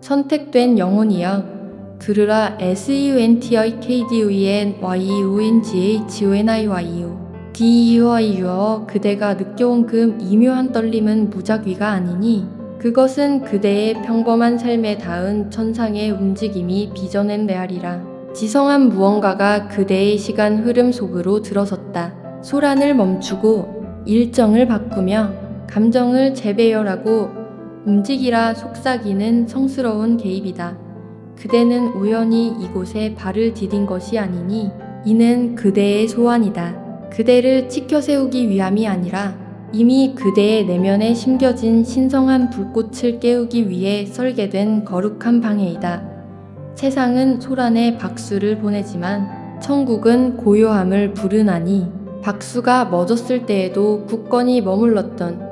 선택된 영혼이여 들으라. SENTIKDUENYEONGHONIYU DEUIU어 그대가 느껴온 그 미묘한 떨림은 무작위가 아니니 그것은 그대의 평범한 삶에 닿은 천상의 움직임이 빚어낸 메아리라. 지성한 무언가가 그대의 시간 흐름 속으로 들어섰다. 소란을 멈추고 일정을 바꾸며 감정을 재배열하고 움직이라. 속삭이는 성스러운 개입이다. 그대는 우연히 이곳에 발을 디딘 것이 아니니 이는 그대의 소원이다. 그대를 치켜세우기 위함이 아니라 이미 그대의 내면에 심겨진 신성한 불꽃을 깨우기 위해 설계된 거룩한 방해이다. 세상은 소란에 박수를 보내지만 천국은 고요함을 부르나니 박수가 멎었을 때에도 굳건히 머물렀던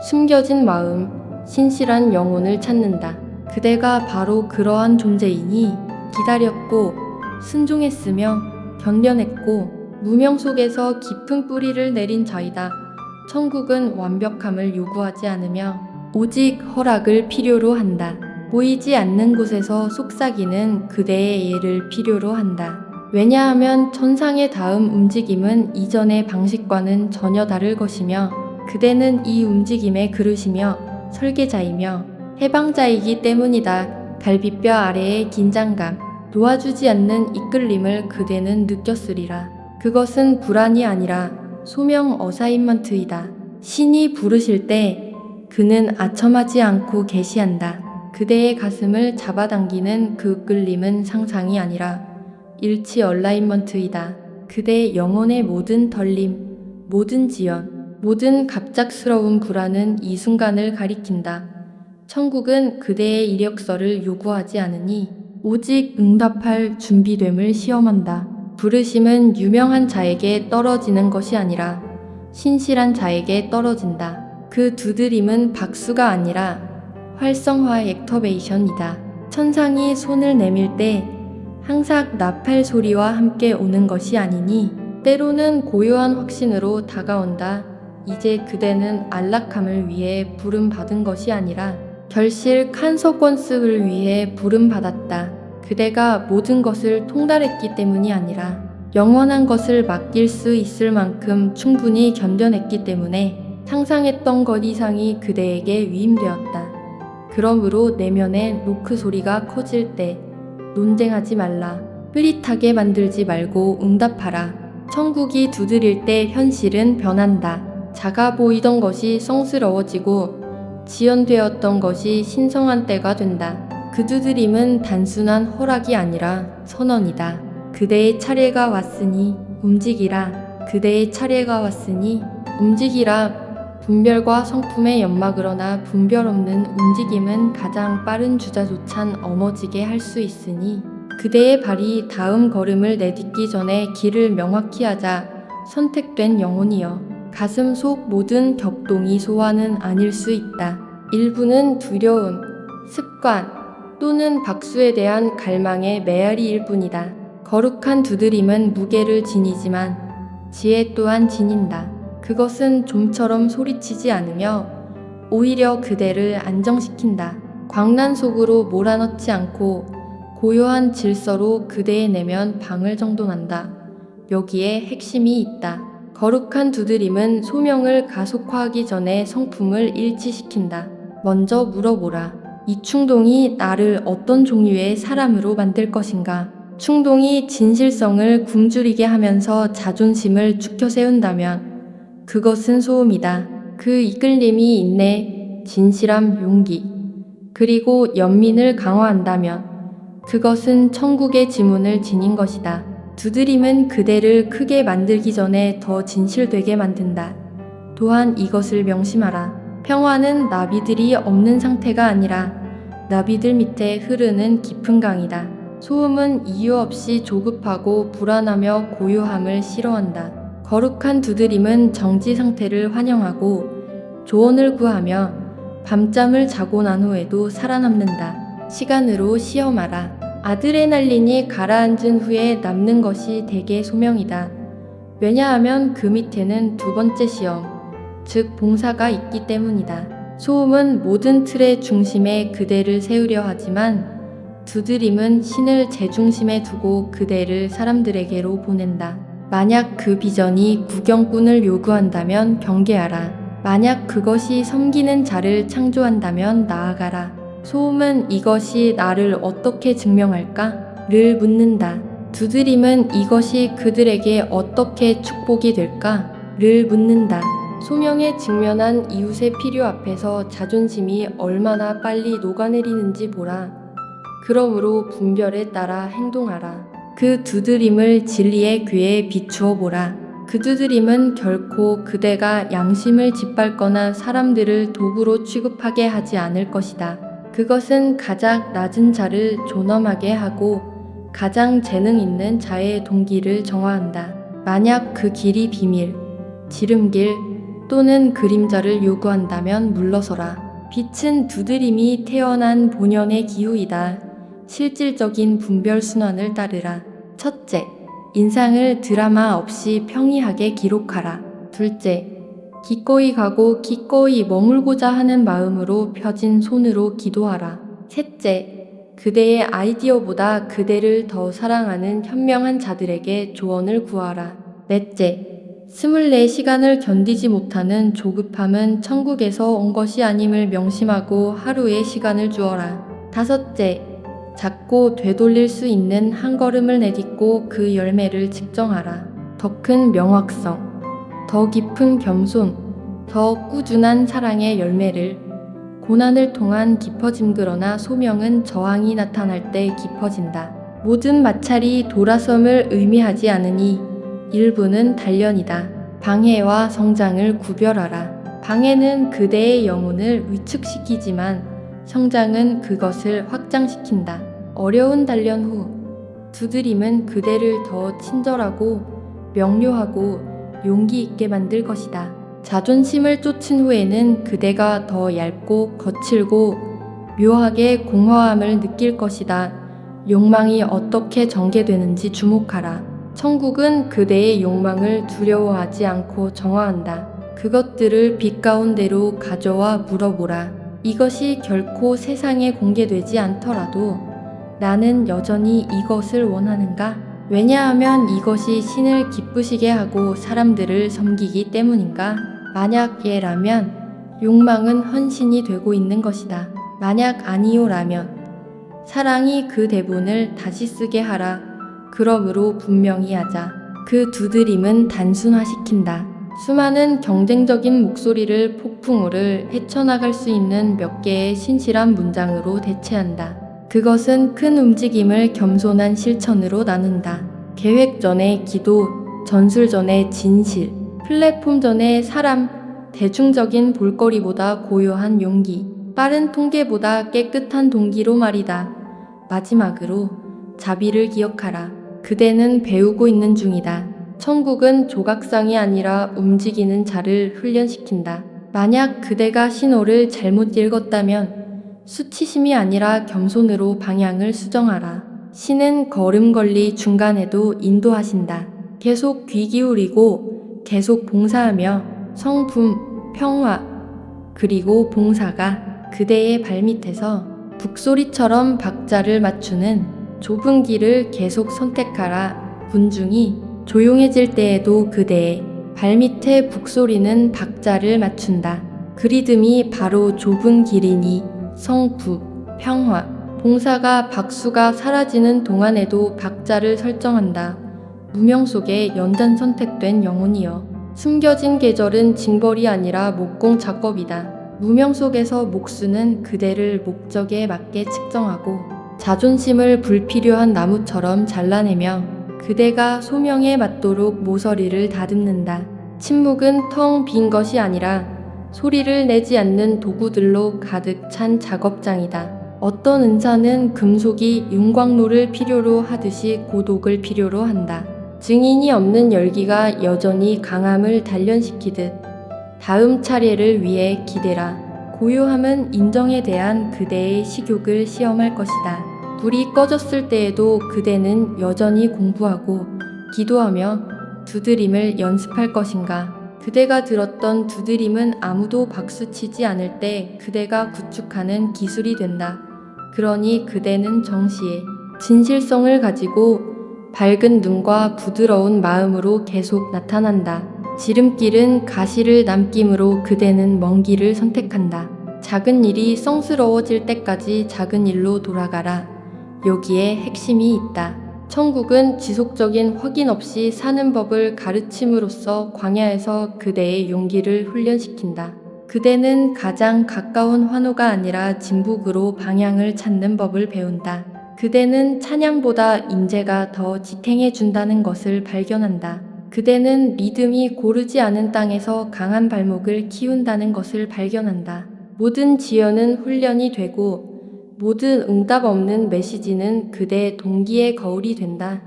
숨겨진 마음, 신실한 영혼을 찾는다. 그대가 바로 그러한 존재이니 기다렸고 순종했으며 견뎌냈고 무명 속에서 깊은 뿌리를 내린 자이다. 천국은 완벽함을 요구하지 않으며 오직 허락을 필요로 한다. 보이지 않는 곳에서 속삭이는 그대의 예를 필요로 한다. 왜냐하면 천상의 다음 움직임은 이전의 방식과는 전혀 다를 것이며 그대는 이 움직임의 그릇이며 설계자이며 해방자이기 때문이다. 갈비뼈 아래의 긴장감, 도와주지 않는 이끌림을 그대는 느꼈으리라. 그것은 불안이 아니라 소명 어사인먼트이다. 신이 부르실 때 그는 아첨하지 않고 계시한다. 그대의 가슴을 잡아당기는 그 끌림은 상상이 아니라 일치 얼라인먼트이다. 그대의 영혼의 모든 덜림, 모든 지연, 모든 갑작스러운 불안은 이 순간을 가리킨다. 천국은 그대의 이력서를 요구하지 않으니 오직 응답할 준비됨을 시험한다. 부르심은 유명한 자에게 떨어지는 것이 아니라 신실한 자에게 떨어진다. 그 두드림은 박수가 아니라 활성화 액터베이션이다. 천상이 손을 내밀 때 항상 나팔 소리와 함께 오는 것이 아니니 때로는 고요한 확신으로 다가온다. 이제 그대는 안락함을 위해 부름받은 것이 아니라 결실 칸서퀀스를 위해 부름받았다. 그대가 모든 것을 통달했기 때문이 아니라 영원한 것을 맡길 수 있을 만큼 충분히 견뎌냈기 때문에 상상했던 것 이상이 그대에게 위임되었다. 그러므로 내면의 노크 소리가 커질 때 논쟁하지 말라. 흐릿하게 만들지 말고 응답하라. 천국이 두드릴 때 현실은 변한다. 작아 보이던 것이 성스러워지고 지연되었던 것이 신성한 때가 된다. 그 두드림은 단순한 허락이 아니라 선언이다. 그대의 차례가 왔으니 움직이라. 그대의 차례가 왔으니 움직이라. 분별과 성품의 연막으로나 분별 없는 움직임은 가장 빠른 주자조찬 어머지게 할 수 있으니 그대의 발이 다음 걸음을 내딛기 전에 길을 명확히 하자. 선택된 영혼이여 가슴 속 모든 격동이 소원은 아닐 수 있다. 일부는 두려움, 습관 또는 박수에 대한 갈망의 메아리일 뿐이다. 거룩한 두드림은 무게를 지니지만 지혜 또한 지닌다. 그것은 좀처럼 소리치지 않으며 오히려 그대를 안정시킨다. 광란 속으로 몰아넣지 않고 고요한 질서로 그대의 내면 방을 정돈한다. 여기에 핵심이 있다. 거룩한 두드림은 소명을 가속화하기 전에 성품을 일치시킨다. 먼저 물어보라. 이 충동이 나를 어떤 종류의 사람으로 만들 것인가? 충동이 진실성을 굶주리게 하면서 자존심을 죽여 세운다면 그것은 소음이다. 그 이끌림이 인내, 진실함, 용기, 그리고 연민을 강화한다면 그것은 천국의 지문을 지닌 것이다. 두드림은 그대를 크게 만들기 전에 더 진실되게 만든다. 또한 이것을 명심하라. 평화는 나비들이 없는 상태가 아니라 나비들 밑에 흐르는 깊은 강이다. 소음은 이유 없이 조급하고 불안하며 고요함을 싫어한다. 거룩한 두드림은 정지 상태를 환영하고 조언을 구하며 밤잠을 자고 난 후에도 살아남는다. 시간으로 시험하라. 아드레날린이 가라앉은 후에 남는 것이 대개 소명이다. 왜냐하면 그 밑에는 두 번째 시험, 즉 봉사가 있기 때문이다. 소음은 모든 틀의 중심에 그대를 세우려 하지만 두드림은 신을 제중심에 두고 그대를 사람들에게로 보낸다. 만약 그 비전이 구경꾼을 요구한다면 경계하라. 만약 그것이 섬기는 자를 창조한다면 나아가라. 소음은 이것이 나를 어떻게 증명할까? 를 묻는다. 두드림은 이것이 그들에게 어떻게 축복이 될까? 를 묻는다. 소명에 직면한 이웃의 필요 앞에서 자존심이 얼마나 빨리 녹아내리는지 보라. 그러므로 분별에 따라 행동하라. 그 두드림을 진리의 귀에 비추어 보라. 그 두드림은 결코 그대가 양심을 짓밟거나 사람들을 도구로 취급하게 하지 않을 것이다. 그것은 가장 낮은 자를 존엄하게 하고 가장 재능 있는 자의 동기를 정화한다. 만약 그 길이 비밀, 지름길 또는 그림자를 요구한다면 물러서라. 빛은 두드림이 태어난 본연의 기후이다. 실질적인 분별 순환을 따르라. 첫째, 인상을 드라마 없이 평이하게 기록하라. 둘째, 기꺼이 가고 기꺼이 머물고자 하는 마음으로 펴진 손으로 기도하라. 셋째, 그대의 아이디어보다 그대를 더 사랑하는 현명한 자들에게 조언을 구하라. 넷째, 24시간을 견디지 못하는 조급함은 천국에서 온 것이 아님을 명심하고 하루의 시간을 주어라. 다섯째, 작고 되돌릴 수 있는 한 걸음을 내딛고 그 열매를 측정하라. 더 큰 명확성, 더 깊은 겸손, 더 꾸준한 사랑의 열매를. 고난을 통한 깊어짐. 그러나 소명은 저항이 나타날 때 깊어진다. 모든 마찰이 돌아섬을 의미하지 않으니 일부는 단련이다. 방해와 성장을 구별하라. 방해는 그대의 영혼을 위축시키지만 성장은 그것을 확장시킨다. 어려운 단련 후 두드림은 그대를 더 친절하고 명료하고 용기 있게 만들 것이다. 자존심을 쫓은 후에는 그대가 더 얇고 거칠고 묘하게 공허함을 느낄 것이다. 욕망이 어떻게 전개되는지 주목하라. 천국은 그대의 욕망을 두려워하지 않고 정화한다. 그것들을 빛 가운데로 가져와 물어보라. 이것이 결코 세상에 공개되지 않더라도 나는 여전히 이것을 원하는가? 왜냐하면 이것이 신을 기쁘시게 하고 사람들을 섬기기 때문인가? 만약 예라면 욕망은 헌신이 되고 있는 것이다. 만약 아니요라면 사랑이 그 대본을 다시 쓰게 하라. 그러므로 분명히 하자. 그 두드림은 단순화시킨다. 수많은 경쟁적인 목소리를 폭풍우를 헤쳐나갈 수 있는 몇 개의 신실한 문장으로 대체한다. 그것은 큰 움직임을 겸손한 실천으로 나눈다. 계획 전에 기도, 전술 전에 진실, 플랫폼 전에 사람, 대중적인 볼거리보다 고요한 용기, 빠른 통계보다 깨끗한 동기로 말이다. 마지막으로 자비를 기억하라. 그대는 배우고 있는 중이다. 천국은 조각상이 아니라 움직이는 자를 훈련시킨다. 만약 그대가 신호를 잘못 읽었다면 수치심이 아니라 겸손으로 방향을 수정하라. 신은 걸음걸이 중간에도 인도하신다. 계속 귀 기울이고 계속 봉사하며 성품, 평화, 그리고 봉사가 그대의 발밑에서 북소리처럼 박자를 맞추는 좁은 길을 계속 선택하라. 군중이 조용해질 때에도 그대의 발밑에 북소리는 박자를 맞춘다. 그 리듬이 바로 좁은 길이니 성부, 평화, 봉사가 박수가 사라지는 동안에도 박자를 설정한다. 무명 속에 연단 선택된 영혼이여. 숨겨진 계절은 징벌이 아니라 목공 작업이다. 무명 속에서 목수는 그대를 목적에 맞게 측정하고 자존심을 불필요한 나무처럼 잘라내며 그대가 소명에 맞도록 모서리를 다듬는다. 침묵은 텅 빈 것이 아니라 소리를 내지 않는 도구들로 가득 찬 작업장이다. 어떤 은사는 금속이 윤곽로를 필요로 하듯이 고독을 필요로 한다. 증인이 없는 열기가 여전히 강함을 단련시키듯 다음 차례를 위해 기대라. 고요함은 인정에 대한 그대의 식욕을 시험할 것이다. 불이 꺼졌을 때에도 그대는 여전히 공부하고 기도하며 두드림을 연습할 것인가? 그대가 들었던 두드림은 아무도 박수치지 않을 때 그대가 구축하는 기술이 된다. 그러니 그대는 정시에 진실성을 가지고 밝은 눈과 부드러운 마음으로 계속 나타난다. 지름길은 가시를 남김으로 그대는 먼 길을 선택한다. 작은 일이 성스러워질 때까지 작은 일로 돌아가라. 여기에 핵심이 있다. 천국은 지속적인 확인 없이 사는 법을 가르침으로써 광야에서 그대의 용기를 훈련시킨다. 그대는 가장 가까운 환호가 아니라 진북으로 방향을 찾는 법을 배운다. 그대는 찬양보다 인재가 더 지탱해 준다는 것을 발견한다. 그대는 믿음이 고르지 않은 땅에서 강한 발목을 키운다는 것을 발견한다. 모든 지연은 훈련이 되고 모든 응답 없는 메시지는 그대의 동기의 거울이 된다.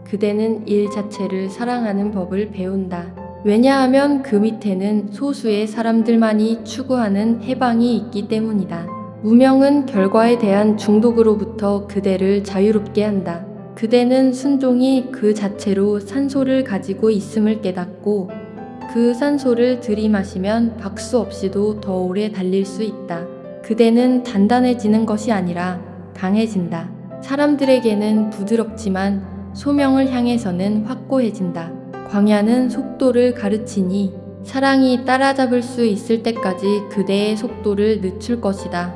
그대는 일 자체를 사랑하는 법을 배운다. 왜냐하면 그 밑에는 소수의 사람들만이 추구하는 해방이 있기 때문이다. 무명은 결과에 대한 중독으로부터 그대를 자유롭게 한다. 그대는 순종이 그 자체로 산소를 가지고 있음을 깨닫고 그 산소를 들이마시면 박수 없이도 더 오래 달릴 수 있다. 그대는 단단해지는 것이 아니라 강해진다. 사람들에게는 부드럽지만 소명을 향해서는 확고해진다. 광야는 속도를 가르치니 사랑이 따라잡을 수 있을 때까지 그대의 속도를 늦출 것이다.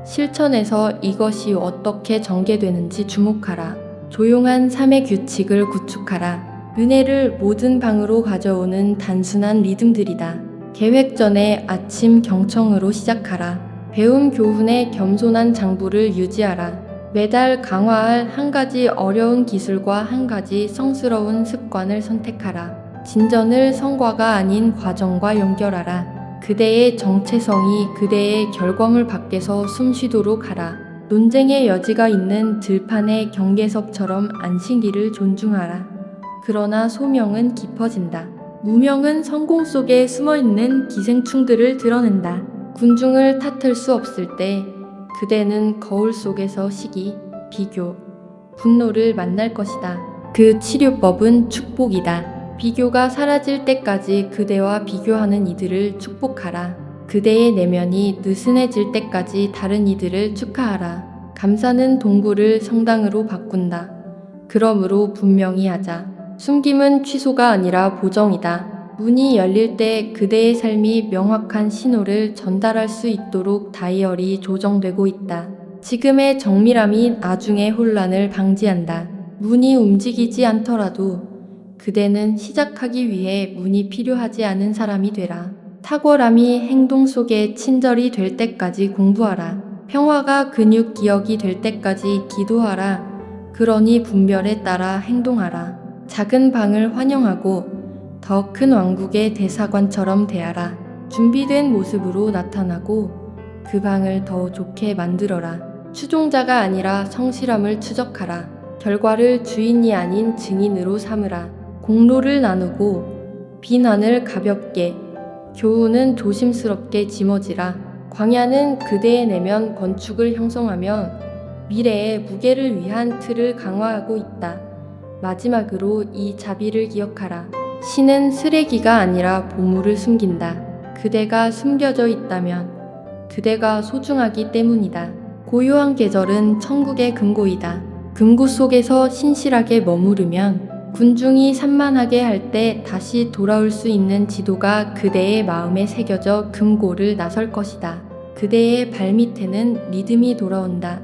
실천에서 이것이 어떻게 전개되는지 주목하라. 조용한 삶의 규칙을 구축하라. 은혜를 모든 방으로 가져오는 단순한 리듬들이다. 계획 전에 아침 경청으로 시작하라. 배움 교훈의 겸손한 장부를 유지하라. 매달 강화할 한 가지 어려운 기술과 한 가지 성스러운 습관을 선택하라. 진전을 성과가 아닌 과정과 연결하라. 그대의 정체성이 그대의 결과물 밖에서 숨쉬도록 하라. 논쟁의 여지가 있는 들판의 경계석처럼 안식일을 존중하라. 그러나 소명은 깊어진다. 무명은 성공 속에 숨어있는 기생충들을 드러낸다. 군중을 탓할 수 없을 때 그대는 거울 속에서 시기, 비교, 분노를 만날 것이다. 그 치료법은 축복이다. 비교가 사라질 때까지 그대와 비교하는 이들을 축복하라. 그대의 내면이 느슨해질 때까지 다른 이들을 축하하라. 감사는 동굴을 성당으로 바꾼다. 그러므로 분명히 하자. 숨김은 취소가 아니라 보정이다. 문이 열릴 때 그대의 삶이 명확한 신호를 전달할 수 있도록 다이얼이 조정되고 있다. 지금의 정밀함이 나중의 혼란을 방지한다. 문이 움직이지 않더라도 그대는 시작하기 위해 문이 필요하지 않은 사람이 되라. 탁월함이 행동 속에 친절이 될 때까지 공부하라. 평화가 근육 기억이 될 때까지 기도하라. 그러니 분별에 따라 행동하라. 작은 방을 환영하고 더 큰 왕국의 대사관처럼 대하라. 준비된 모습으로 나타나고 그 방을 더 좋게 만들어라. 추종자가 아니라 성실함을 추적하라. 결과를 주인이 아닌 증인으로 삼으라. 공로를 나누고 비난을 가볍게, 교훈은 조심스럽게 짊어지라. 광야는 그대의 내면 건축을 형성하며 미래의 무게를 위한 틀을 강화하고 있다. 마지막으로 이 자비를 기억하라. 신은 쓰레기가 아니라 보물을 숨긴다. 그대가 숨겨져 있다면 그대가 소중하기 때문이다. 고요한 계절은 천국의 금고이다. 금고 속에서 신실하게 머무르면 군중이 산만하게 할 때 다시 돌아올 수 있는 지도가 그대의 마음에 새겨져 금고를 나설 것이다. 그대의 발밑에는 리듬이 돌아온다.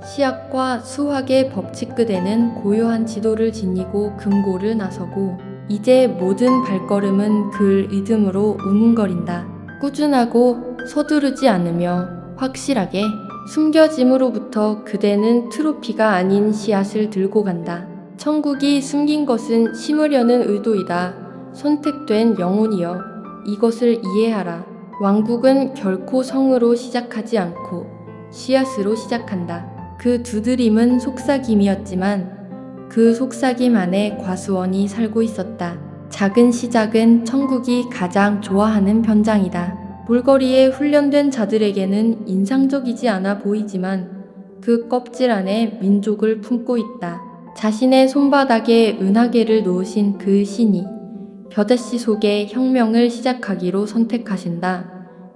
시학과 수학의 법칙 그대는 고요한 지도를 지니고 금고를 나서고 이제 모든 발걸음은 그 리듬으로 우문거린다. 꾸준하고 서두르지 않으며 확실하게 숨겨짐으로부터 그대는 트로피가 아닌 씨앗을 들고 간다. 천국이 숨긴 것은 심으려는 의도이다. 선택된 영혼이여, 이것을 이해하라. 왕국은 결코 성으로 시작하지 않고 씨앗으로 시작한다. 그 두드림은 속삭임이었지만 그 속삭임 안에 과수원이 살고 있었다. 작은 시작은 천국이 가장 좋아하는 변장이다. 볼거리에 훈련된 자들에게는 인상적이지 않아 보이지만 그 껍질 안에 민족을 품고 있다. 자신의 손바닥에 은하계를 놓으신 그 신이 벼자씨 속에 혁명을 시작하기로 선택하신다.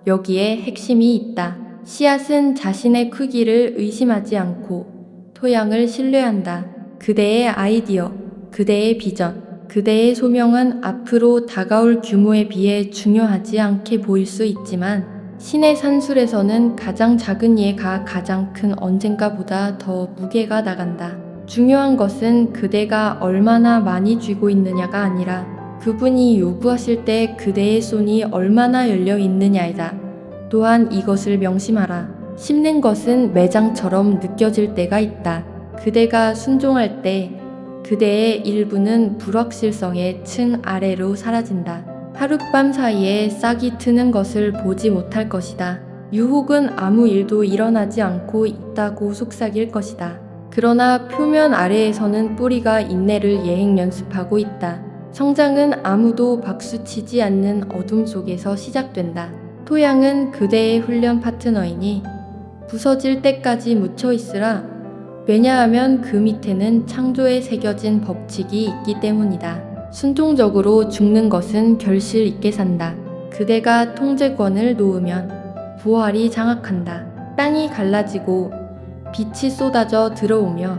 여기에 핵심이 있다. 씨앗은 자신의 크기를 의심하지 않고 토양을 신뢰한다. 그대의 아이디어, 그대의 비전, 그대의 소명은 앞으로 다가올 규모에 비해 중요하지 않게 보일 수 있지만 신의 산술에서는 가장 작은 예가 가장 큰 언젠가보다 더 무게가 나간다. 중요한 것은 그대가 얼마나 많이 쥐고 있느냐가 아니라 그분이 요구하실 때 그대의 손이 얼마나 열려 있느냐이다. 또한 이것을 명심하라. 심는 것은 매장처럼 느껴질 때가 있다. 그대가 순종할 때 그대의 일부는 불확실성의 층 아래로 사라진다. 하룻밤 사이에 싹이 트는 것을 보지 못할 것이다. 유혹은 아무 일도 일어나지 않고 있다고 속삭일 것이다. 그러나 표면 아래에서는 뿌리가 인내를 예행 연습하고 있다. 성장은 아무도 박수치지 않는 어둠 속에서 시작된다. 토양은 그대의 훈련 파트너이니 부서질 때까지 묻혀 있으라. 왜냐하면 그 밑에는 창조에 새겨진 법칙이 있기 때문이다. 순종적으로 죽는 것은 결실 있게 산다. 그대가 통제권을 놓으면 부활이 장악한다. 땅이 갈라지고 빛이 쏟아져 들어오며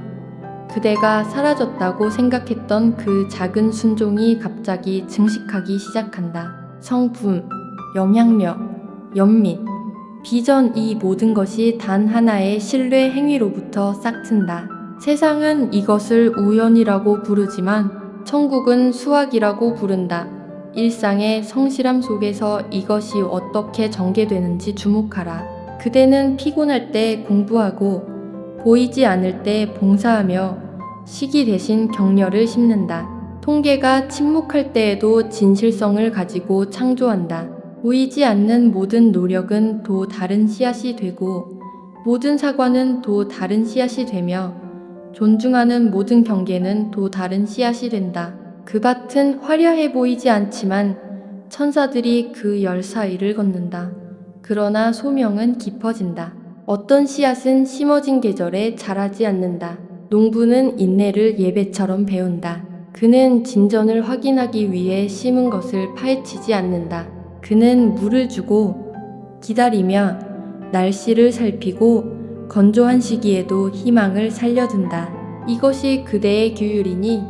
그대가 사라졌다고 생각했던 그 작은 순종이 갑자기 증식하기 시작한다. 성품, 영향력, 연민, 비전 이 모든 것이 단 하나의 신뢰 행위로부터 싹튼다. 세상은 이것을 우연이라고 부르지만 천국은 수학이라고 부른다. 일상의 성실함 속에서 이것이 어떻게 전개되는지 주목하라. 그대는 피곤할 때 공부하고 보이지 않을 때 봉사하며 시기 대신 격려를 심는다. 통계가 침묵할 때에도 진실성을 가지고 창조한다. 보이지 않는 모든 노력은 또 다른 씨앗이 되고 모든 사과는 또 다른 씨앗이 되며 존중하는 모든 경계는 또 다른 씨앗이 된다. 그 밭은 화려해 보이지 않지만 천사들이 그 열 사이를 걷는다. 그러나 소명은 깊어진다. 어떤 씨앗은 심어진 계절에 자라지 않는다. 농부는 인내를 예배처럼 배운다. 그는 진전을 확인하기 위해 심은 것을 파헤치지 않는다. 그는 물을 주고 기다리며 날씨를 살피고 건조한 시기에도 희망을 살려둔다. 이것이 그대의 규율이니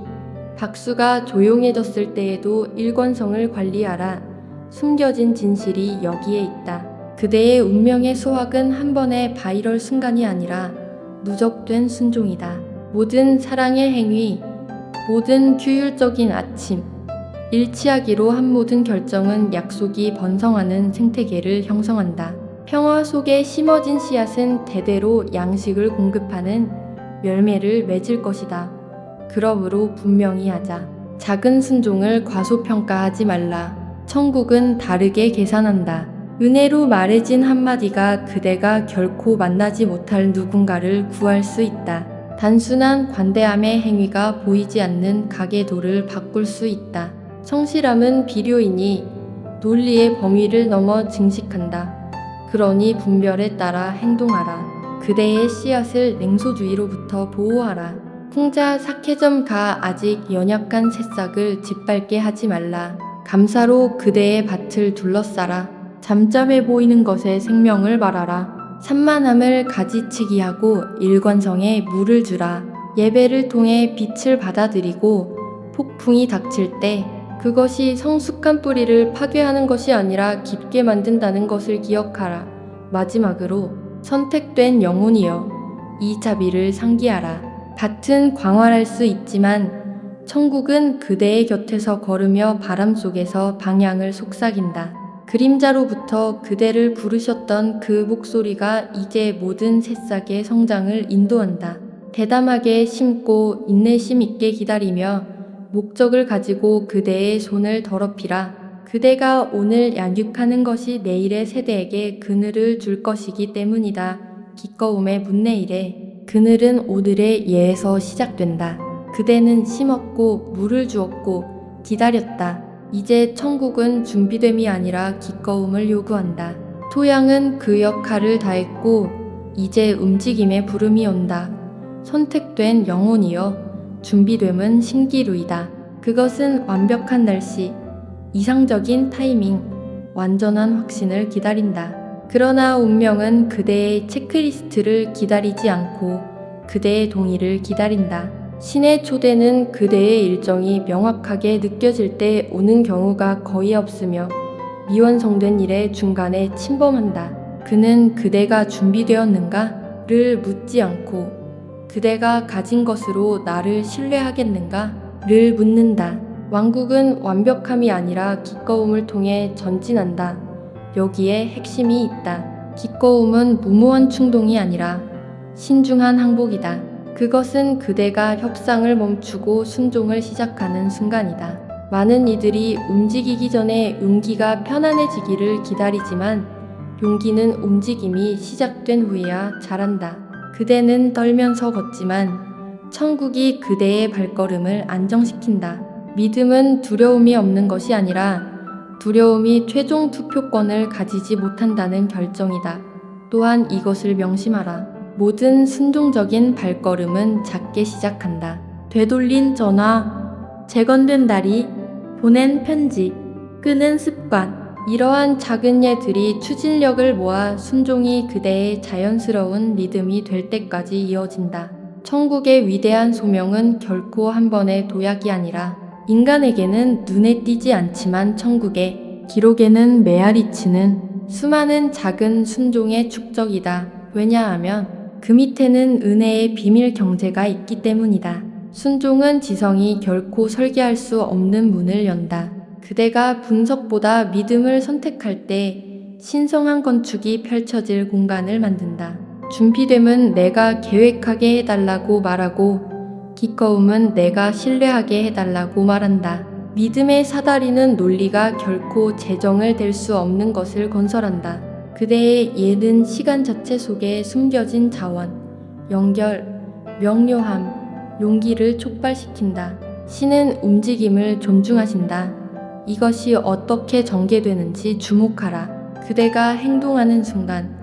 박수가 조용해졌을 때에도 일관성을 관리하라. 숨겨진 진실이 여기에 있다. 그대의 운명의 수확은 한 번의 바이럴 순간이 아니라 누적된 순종이다. 모든 사랑의 행위, 모든 규율적인 아침, 일치하기로 한 모든 결정은 약속이 번성하는 생태계를 형성한다. 평화 속에 심어진 씨앗은 대대로 양식을 공급하는 열매를 맺을 것이다. 그러므로 분명히 하자. 작은 순종을 과소평가하지 말라. 천국은 다르게 계산한다. 은혜로 말해진 한마디가 그대가 결코 만나지 못할 누군가를 구할 수 있다. 단순한 관대함의 행위가 보이지 않는 가계도를 바꿀 수 있다. 성실함은 비료이니 논리의 범위를 넘어 증식한다. 그러니 분별에 따라 행동하라. 그대의 씨앗을 냉소주의로부터 보호하라. 풍자 사케점 가 아직 연약한 새싹을 짓밟게 하지 말라. 감사로 그대의 밭을 둘러싸라. 잠잠해 보이는 것에 생명을 말하라. 산만함을 가지치기 하고 일관성에 물을 주라. 예배를 통해 빛을 받아들이고 폭풍이 닥칠 때 그것이 성숙한 뿌리를 파괴하는 것이 아니라 깊게 만든다는 것을 기억하라. 마지막으로 선택된 영혼이여 이 자비를 상기하라. 밭은 광활할 수 있지만 천국은 그대의 곁에서 걸으며 바람 속에서 방향을 속삭인다. 그림자로부터 그대를 부르셨던 그 목소리가 이제 모든 새싹의 성장을 인도한다. 대담하게 심고 인내심 있게 기다리며 목적을 가지고 그대의 손을 더럽히라. 그대가 오늘 양육하는 것이 내일의 세대에게 그늘을 줄 것이기 때문이다. 기꺼움의 문내일에 그늘은 오늘의 예에서 시작된다. 그대는 심었고 물을 주었고 기다렸다. 이제 천국은 준비됨이 아니라 기꺼움을 요구한다. 토양은 그 역할을 다했고 이제 움직임의 부름이 온다. 선택된 영혼이여 준비됨은 신기루이다. 그것은 완벽한 날씨, 이상적인 타이밍, 완전한 확신을 기다린다. 그러나 운명은 그대의 체크리스트를 기다리지 않고 그대의 동의를 기다린다. 신의 초대는 그대의 일정이 명확하게 느껴질 때 오는 경우가 거의 없으며 미완성된 일의 중간에 침범한다. 그는 그대가 준비되었는가를 묻지 않고 그대가 가진 것으로 나를 신뢰하겠는가를 묻는다. 왕국은 완벽함이 아니라 기꺼움을 통해 전진한다. 여기에 핵심이 있다. 기꺼움은 무모한 충동이 아니라 신중한 항복이다. 그것은 그대가 협상을 멈추고 순종을 시작하는 순간이다. 많은 이들이 움직이기 전에 용기가 편안해지기를 기다리지만 용기는 움직임이 시작된 후에야 자란다. 그대는 떨면서 걷지만 천국이 그대의 발걸음을 안정시킨다. 믿음은 두려움이 없는 것이 아니라 두려움이 최종 투표권을 가지지 못한다는 결정이다. 또한 이것을 명심하라. 모든 순종적인 발걸음은 작게 시작한다. 되돌린 전화, 재건된 다리, 보낸 편지, 끄는 습관. 이러한 작은 예들이 추진력을 모아 순종이 그대의 자연스러운 리듬이 될 때까지 이어진다. 천국의 위대한 소명은 결코 한 번의 도약이 아니라 인간에게는 눈에 띄지 않지만 천국의 기록에는 메아리치는 수많은 작은 순종의 축적이다. 왜냐하면 그 밑에는 은혜의 비밀 경제가 있기 때문이다. 순종은 지성이 결코 설계할 수 없는 문을 연다. 그대가 분석보다 믿음을 선택할 때 신성한 건축이 펼쳐질 공간을 만든다. 준비됨은 내가 계획하게 해달라고 말하고 기꺼움은 내가 신뢰하게 해달라고 말한다. 믿음의 사다리는 논리가 결코 재정을 댈 수 없는 것을 건설한다. 그대의 예는 시간 자체 속에 숨겨진 자원, 연결, 명료함, 용기를 촉발시킨다. 신은 움직임을 존중하신다. 이것이 어떻게 전개되는지 주목하라. 그대가 행동하는 순간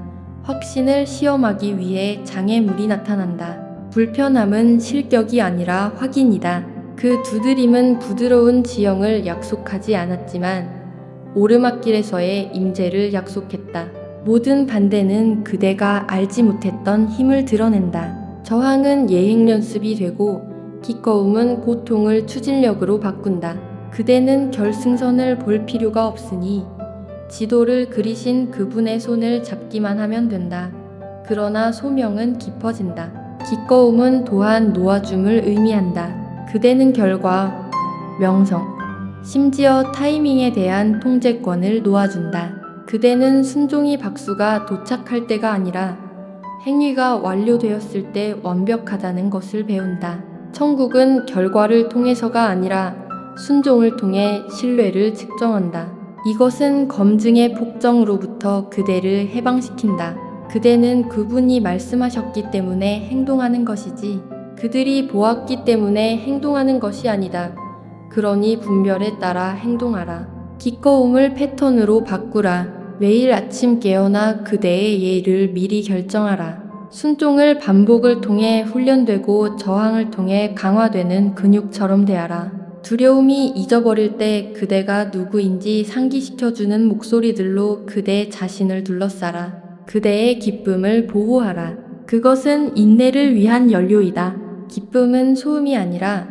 확신을 시험하기 위해 장애물이 나타난다. 불편함은 실격이 아니라 확인이다. 그 두드림은 부드러운 지형을 약속하지 않았지만 오르막길에서의 임재를 약속했다. 모든 반대는 그대가 알지 못했던 힘을 드러낸다. 저항은 예행 연습이 되고 기꺼움은 고통을 추진력으로 바꾼다. 그대는 결승선을 볼 필요가 없으니 지도를 그리신 그분의 손을 잡기만 하면 된다. 그러나 소명은 깊어진다. 기꺼움은 또한 놓아줌을 의미한다. 그대는 결과, 명성, 심지어 타이밍에 대한 통제권을 놓아준다. 그대는 순종이 박수가 도착할 때가 아니라 행위가 완료되었을 때 완벽하다는 것을 배운다. 천국은 결과를 통해서가 아니라 순종을 통해 신뢰를 측정한다. 이것은 검증의 폭정으로부터 그대를 해방시킨다. 그대는 그분이 말씀하셨기 때문에 행동하는 것이지 그들이 보았기 때문에 행동하는 것이 아니다. 그러니 분별에 따라 행동하라. 기꺼움을 패턴으로 바꾸라. 매일 아침 깨어나 그대의 예를 미리 결정하라. 순종을 반복을 통해 훈련되고 저항을 통해 강화되는 근육처럼 대하라. 두려움이 잊어버릴 때 그대가 누구인지 상기시켜주는 목소리들로 그대 자신을 둘러싸라. 그대의 기쁨을 보호하라. 그것은 인내를 위한 연료이다. 기쁨은 소음이 아니라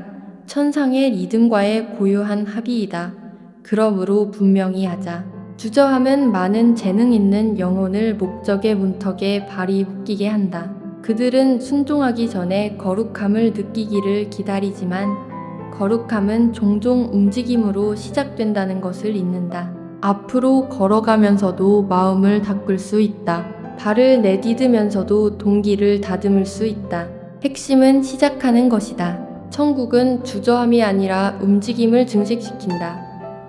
천상의 리듬과의 고요한 합의이다. 그러므로 분명히 하자. 주저함은 많은 재능 있는 영혼을 목적의 문턱에 발이 묶이게 한다. 그들은 순종하기 전에 거룩함을 느끼기를 기다리지만 거룩함은 종종 움직임으로 시작된다는 것을 잊는다. 앞으로 걸어가면서도 마음을 닦을 수 있다. 발을 내디디면서도 동기를 다듬을 수 있다. 핵심은 시작하는 것이다. 천국은 주저함이 아니라 움직임을 증식시킨다.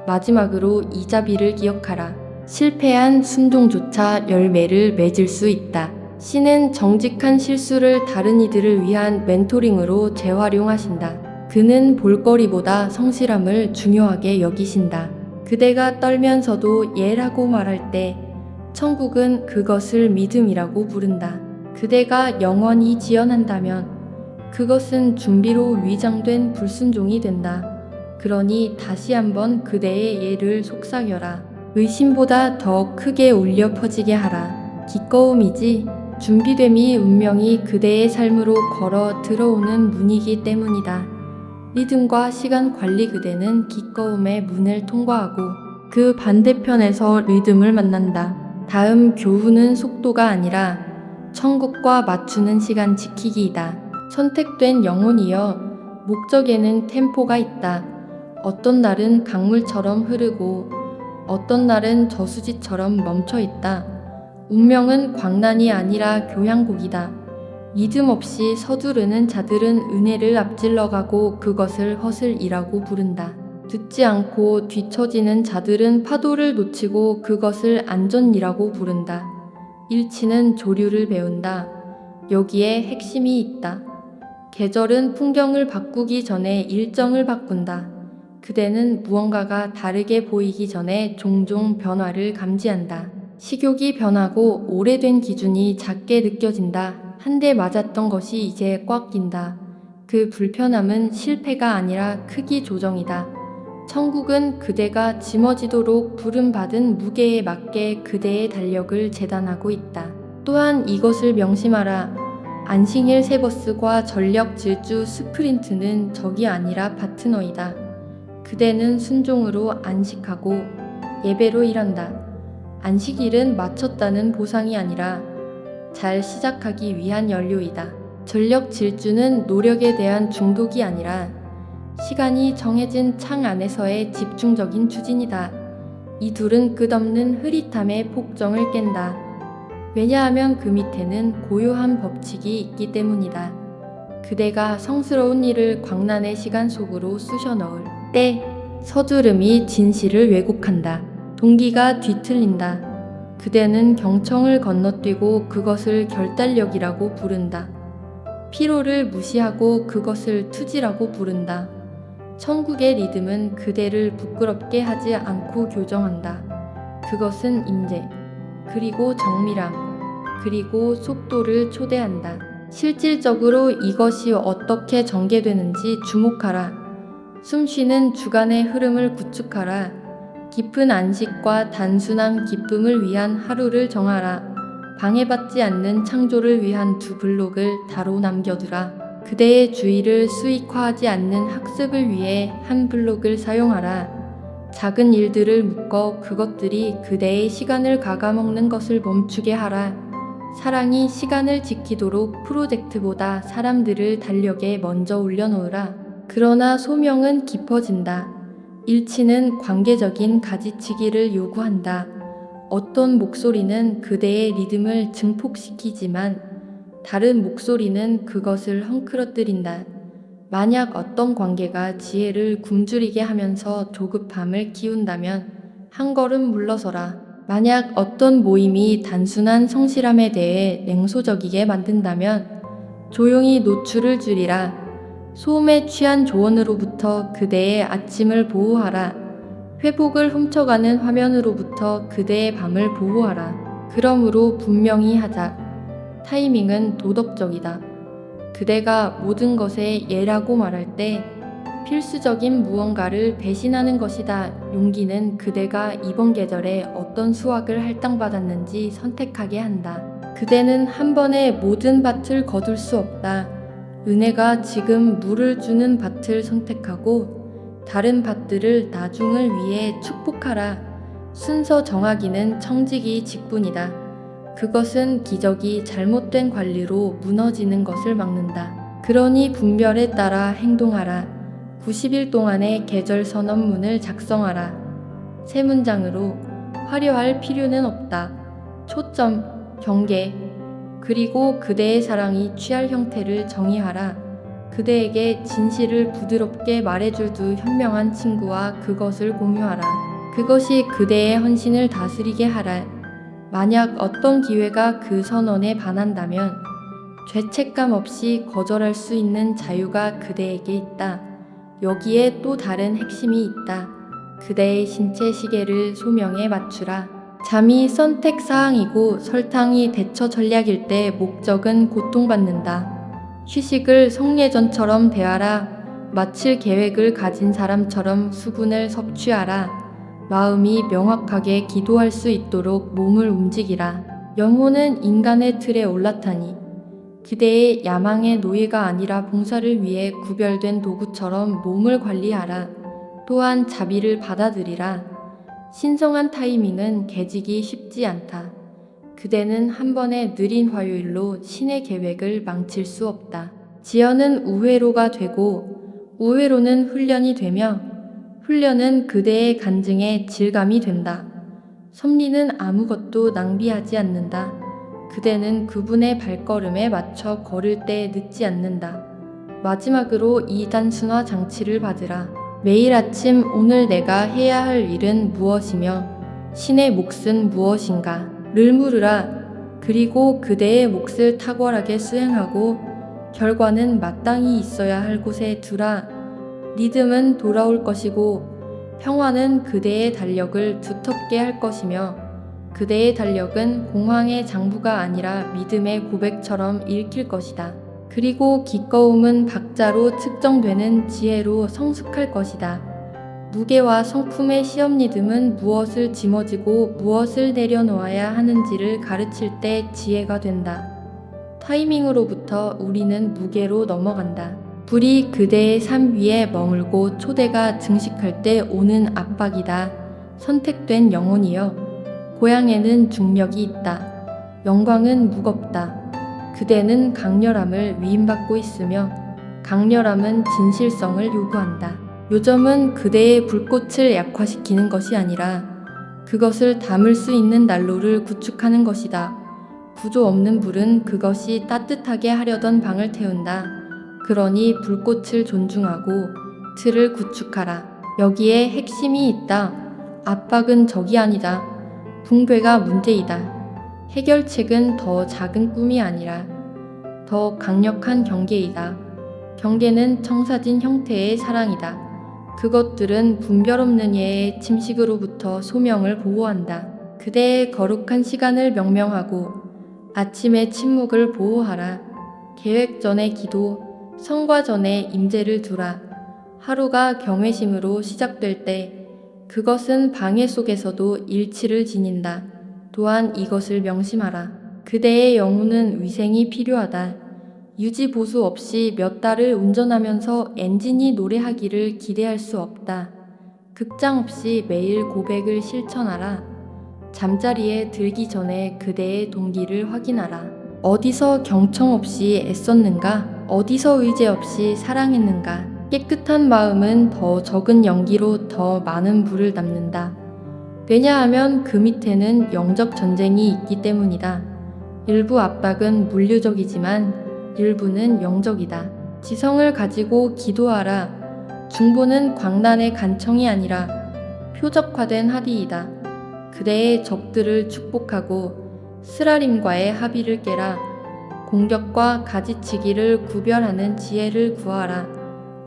마지막으로 이 자비를 기억하라. 실패한 순종조차 열매를 맺을 수 있다. 신은 정직한 실수를 다른 이들을 위한 멘토링으로 재활용하신다. 그는 볼거리보다 성실함을 중요하게 여기신다. 그대가 떨면서도 예라고 말할 때 천국은 그것을 믿음이라고 부른다. 그대가 영원히 지연한다면 그것은 준비로 위장된 불순종이 된다. 그러니 다시 한번 그대의 예를 속삭여라. 의심보다 더 크게 울려 퍼지게 하라. 기꺼움이지 준비됨이 운명이 그대의 삶으로 걸어 들어오는 문이기 때문이다. 리듬과 시간 관리 그대는 기꺼움의 문을 통과하고 그 반대편에서 리듬을 만난다. 다음 교훈은 속도가 아니라 천국과 맞추는 시간 지키기이다. 선택된 영혼이여, 목적에는 템포가 있다. 어떤 날은 강물처럼 흐르고 어떤 날은 저수지처럼 멈춰 있다. 운명은 광란이 아니라 교향곡이다. 리듬 없이 서두르는 자들은 은혜를 앞질러 가고 그것을 허슬이라고 부른다. 듣지 않고 뒤처지는 자들은 파도를 놓치고 그것을 안전이라고 부른다. 일치는 조류를 배운다. 여기에 핵심이 있다. 계절은 풍경을 바꾸기 전에 일정을 바꾼다. 그대는 무언가가 다르게 보이기 전에 종종 변화를 감지한다. 식욕이 변하고 오래된 기준이 작게 느껴진다. 한 대 맞았던 것이 이제 꽉 낀다. 그 불편함은 실패가 아니라 크기 조정이다. 천국은 그대가 짊어지도록 부름받은 무게에 맞게 그대의 달력을 재단하고 있다. 또한 이것을 명심하라. 안식일 세버스과 전력 질주 스프린트는 적이 아니라 파트너이다. 그대는 순종으로 안식하고 예배로 일한다. 안식일은 마쳤다는 보상이 아니라 잘 시작하기 위한 연료이다. 전력 질주는 노력에 대한 중독이 아니라 시간이 정해진 창 안에서의 집중적인 추진이다. 이 둘은 끝없는 흐릿함의 폭정을 깬다. 왜냐하면 그 밑에는 고요한 법칙이 있기 때문이다. 그대가 성스러운 일을 광란의 시간 속으로 쑤셔 넣을 때 서두름이 진실을 왜곡한다. 동기가 뒤틀린다. 그대는 경청을 건너뛰고 그것을 결단력이라고 부른다. 피로를 무시하고 그것을 투지라고 부른다. 천국의 리듬은 그대를 부끄럽게 하지 않고 교정한다. 그것은 임재, 그리고 정밀함, 그리고 속도를 초대한다. 실질적으로 이것이 어떻게 전개되는지 주목하라. 숨쉬는 주간의 흐름을 구축하라. 깊은 안식과 단순한 기쁨을 위한 하루를 정하라. 방해받지 않는 창조를 위한 두 블록을 다로 남겨두라. 그대의 주의를 수익화하지 않는 학습을 위해 한 블록을 사용하라. 작은 일들을 묶어 그것들이 그대의 시간을 갉아먹는 것을 멈추게 하라. 사랑이 시간을 지키도록 프로젝트보다 사람들을 달력에 먼저 올려놓으라. 그러나 소명은 깊어진다. 일치는 관계적인 가지치기를 요구한다. 어떤 목소리는 그대의 리듬을 증폭시키지만 다른 목소리는 그것을 헝클어뜨린다. 만약 어떤 관계가 지혜를 굶주리게 하면서 조급함을 키운다면 한 걸음 물러서라. 만약 어떤 모임이 단순한 성실함에 대해 냉소적이게 만든다면 조용히 노출을 줄이라. 소음에 취한 조언으로부터 그대의 아침을 보호하라. 회복을 훔쳐가는 화면으로부터 그대의 밤을 보호하라. 그러므로 분명히 하자. 타이밍은 도덕적이다. 그대가 모든 것의 예라고 말할 때 필수적인 무언가를 배신하는 것이다. 용기는 그대가 이번 계절에 어떤 수확을 할당받았는지 선택하게 한다. 그대는 한 번에 모든 밭을 거둘 수 없다. 은혜가 지금 물을 주는 밭을 선택하고 다른 밭들을 나중을 위해 축복하라. 순서 정하기는 청지기 직분이다. 그것은 기적이 잘못된 관리로 무너지는 것을 막는다. 그러니 분별에 따라 행동하라. 90일 동안의 계절 선언문을 작성하라. 세 문장으로 화려할 필요는 없다. 초점, 경계, 그리고 그대의 사랑이 취할 형태를 정의하라. 그대에게 진실을 부드럽게 말해줄 두 현명한 친구와 그것을 공유하라. 그것이 그대의 헌신을 다스리게 하라. 만약 어떤 기회가 그 선언에 반한다면 죄책감 없이 거절할 수 있는 자유가 그대에게 있다. 여기에 또 다른 핵심이 있다. 그대의 신체 시계를 소명에 맞추라. 잠이 선택 사항이고 설탕이 대처 전략일 때 목적은 고통받는다. 휴식을 성례전처럼 대하라. 마칠 계획을 가진 사람처럼 수분을 섭취하라. 마음이 명확하게 기도할 수 있도록 몸을 움직이라. 영혼은 인간의 틀에 올라타니 그대의 야망의 노예가 아니라 봉사를 위해 구별된 도구처럼 몸을 관리하라. 또한 자비를 받아들이라. 신성한 타이밍은 개지기 쉽지 않다. 그대는 한 번의 느린 화요일로 신의 계획을 망칠 수 없다. 지연은 우회로가 되고 우회로는 훈련이 되며 훈련은 그대의 간증의 질감이 된다. 섭리는 아무것도 낭비하지 않는다. 그대는 그분의 발걸음에 맞춰 걸을 때 늦지 않는다. 마지막으로 이 단순화 장치를 받으라. 매일 아침 오늘 내가 해야 할 일은 무엇이며 신의 몫은 무엇인가 를 물으라. 그리고 그대의 몫을 탁월하게 수행하고 결과는 마땅히 있어야 할 곳에 두라. 리듬은 돌아올 것이고 평화는 그대의 달력을 두텁게 할 것이며 그대의 달력은 공황의 장부가 아니라 믿음의 고백처럼 읽힐 것이다. 그리고 기꺼움은 박자로 측정되는 지혜로 성숙할 것이다. 무게와 성품의 시험 리듬은 무엇을 짊어지고 무엇을 내려놓아야 하는지를 가르칠 때 지혜가 된다. 타이밍으로부터 우리는 무게로 넘어간다. 불이 그대의 삶 위에 머물고 초대가 증식할 때 오는 압박이다. 선택된 영혼이여. 고향에는 중력이 있다. 영광은 무겁다. 그대는 강렬함을 위임받고 있으며 강렬함은 진실성을 요구한다. 요점은 그대의 불꽃을 약화시키는 것이 아니라 그것을 담을 수 있는 난로를 구축하는 것이다. 구조 없는 불은 그것이 따뜻하게 하려던 방을 태운다. 그러니 불꽃을 존중하고 틀을 구축하라. 여기에 핵심이 있다. 압박은 적이 아니다. 붕괴가 문제이다. 해결책은 더 작은 꿈이 아니라 더 강력한 경계이다. 경계는 청사진 형태의 사랑이다. 그것들은 분별 없는 예의 침식으로부터 소명을 보호한다. 그대의 거룩한 시간을 명명하고 아침의 침묵을 보호하라. 계획 전에 기도, 성과 전에 임재를 두라. 하루가 경외심으로 시작될 때 그것은 방해 속에서도 일치를 지닌다. 또한 이것을 명심하라. 그대의 영혼은 위생이 필요하다. 유지 보수 없이 몇 달을 운전하면서 엔진이 노래하기를 기대할 수 없다. 극장 없이 매일 고백을 실천하라. 잠자리에 들기 전에 그대의 동기를 확인하라. 어디서 경청 없이 애썼는가? 어디서 의제 없이 사랑했는가? 깨끗한 마음은 더 적은 연기로 더 많은 불을 담는다. 왜냐하면 그 밑에는 영적 전쟁이 있기 때문이다. 일부 압박은 물리적이지만 일부는 영적이다. 지성을 가지고 기도하라. 중보는 광란의 간청이 아니라 표적화된 하디이다. 그대의 적들을 축복하고 스라림과의 합의를 깨라. 공격과 가지치기를 구별하는 지혜를 구하라.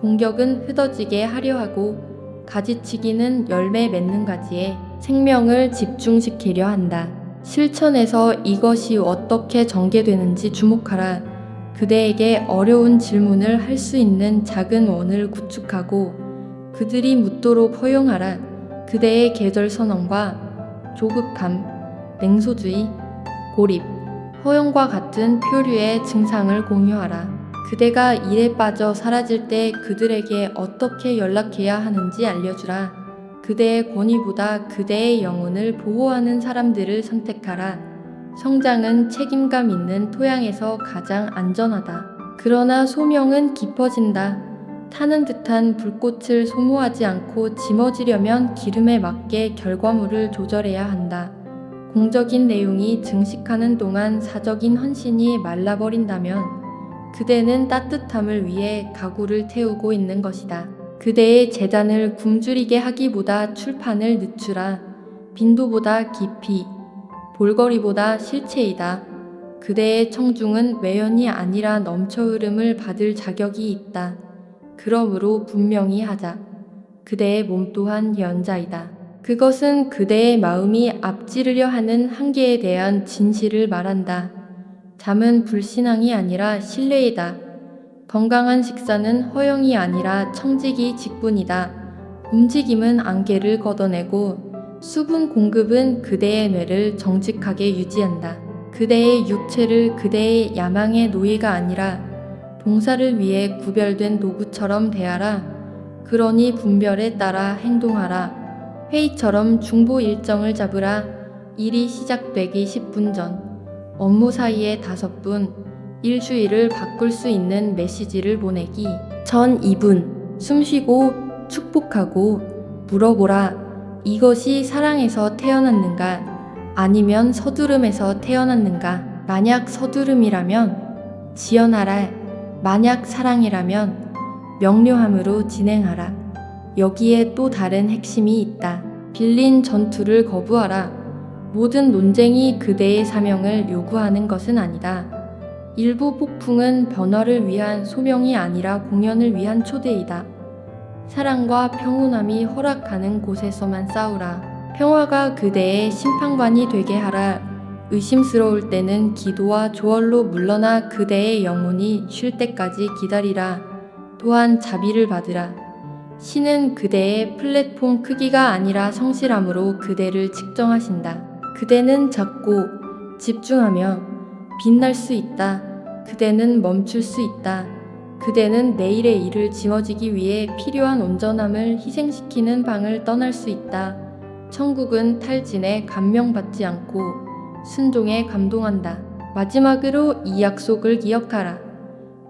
공격은 흐더지게 하려 하고 가지치기는 열매 맺는 가지에 생명을 집중시키려 한다. 실천에서 이것이 어떻게 전개되는지 주목하라. 그대에게 어려운 질문을 할 수 있는 작은 원을 구축하고 그들이 묻도록 허용하라. 그대의 계절 선언과 조급함, 냉소주의, 고립, 허용과 같은 표류의 증상을 공유하라. 그대가 일에 빠져 사라질 때 그들에게 어떻게 연락해야 하는지 알려주라. 그대의 권위보다 그대의 영혼을 보호하는 사람들을 선택하라. 성장은 책임감 있는 토양에서 가장 안전하다. 그러나 소명은 깊어진다. 타는 듯한 불꽃을 소모하지 않고 짊어지려면 기름에 맞게 결과물을 조절해야 한다. 공적인 내용이 증식하는 동안 사적인 헌신이 말라버린다면 그대는 따뜻함을 위해 가구를 태우고 있는 것이다. 그대의 재단을 굶주리게 하기보다 출판을 늦추라. 빈도보다 깊이, 볼거리보다 실체이다. 그대의 청중은 외연이 아니라 넘쳐 흐름을 받을 자격이 있다. 그러므로 분명히 하자. 그대의 몸 또한 연자이다. 그것은 그대의 마음이 앞지르려 하는 한계에 대한 진실을 말한다. 잠은 불신앙이 아니라 신뢰이다. 건강한 식사는 허용이 아니라 청지기 직분이다. 움직임은 안개를 걷어내고 수분 공급은 그대의 뇌를 정직하게 유지한다. 그대의 육체를 그대의 야망의 노예가 아니라 봉사를 위해 구별된 도구처럼 대하라. 그러니 분별에 따라 행동하라. 회의처럼 중보 일정을 잡으라. 일이 시작되기 10분 전, 업무 사이에 5분, 일주일을 바꿀 수 있는 메시지를 보내기 전 2분, 숨쉬고 축복하고 물어보라. 이것이 사랑에서 태어났는가? 아니면 서두름에서 태어났는가? 만약 서두름이라면 지연하라. 만약 사랑이라면 명료함으로 진행하라. 여기에 또 다른 핵심이 있다. 빌린 전투를 거부하라. 모든 논쟁이 그대의 사명을 요구하는 것은 아니다. 일부 폭풍은 변화를 위한 소명이 아니라 공연을 위한 초대이다. 사랑과 평온함이 허락하는 곳에서만 싸우라. 평화가 그대의 심판관이 되게 하라. 의심스러울 때는 기도와 조언로 물러나 그대의 영혼이 쉴 때까지 기다리라. 또한 자비를 받으라. 신은 그대의 플랫폼 크기가 아니라 성실함으로 그대를 측정하신다. 그대는 작고 집중하며 빛날 수 있다. 그대는 멈출 수 있다. 그대는 내일의 일을 짊어지기 위해 필요한 온전함을 희생시키는 방을 떠날 수 있다. 천국은 탈진에 감명받지 않고 순종에 감동한다. 마지막으로 이 약속을 기억하라.